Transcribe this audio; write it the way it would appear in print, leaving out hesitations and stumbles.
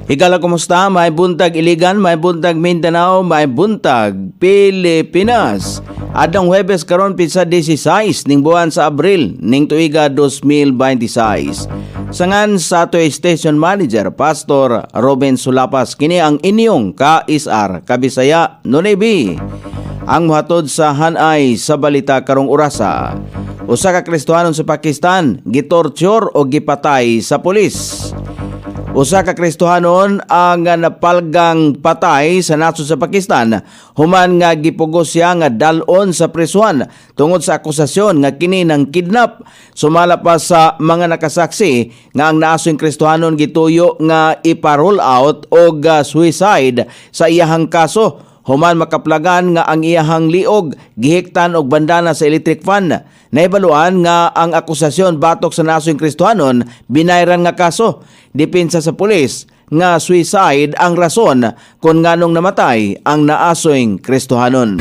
Higala, kumusta? May buntag Iligan, may buntag Mindanao, may buntag Pilipinas. Adang Huwebes karon pizza 16 ning buwan sa Abril ning tuiga 2026. Sangan sa ato station manager Pastor Robin Sulapas kini ang inyong ka-isar Kabisaya Nunebi. Ang muhatod sa hanay sa balita karong orasa. Usa ka Kristohanon sa Pakistan gitorture o gipatay sa pulis. Usa ka Kristohanon ang napalgang patay sa nasod sa Pakistan human nga gipugos siya nga dalon sa prisuan tungod sa akusasyon nga kini ng kidnap. Sumala pa sa mga nakasaksi nga ang naasoy Kristohanon gituyo nga ipa-roll out og suicide sa iyahang kaso. Human makaplagan nga ang iyahang liog gihiktan og bandana sa electric fan. Naibaluan nga ang akusasyon batok sa nasoyng Kristohanon binayran nga kaso. Depensa sa pulis nga suicide ang rason kung nganong namatay ang naasoyng Kristohanon.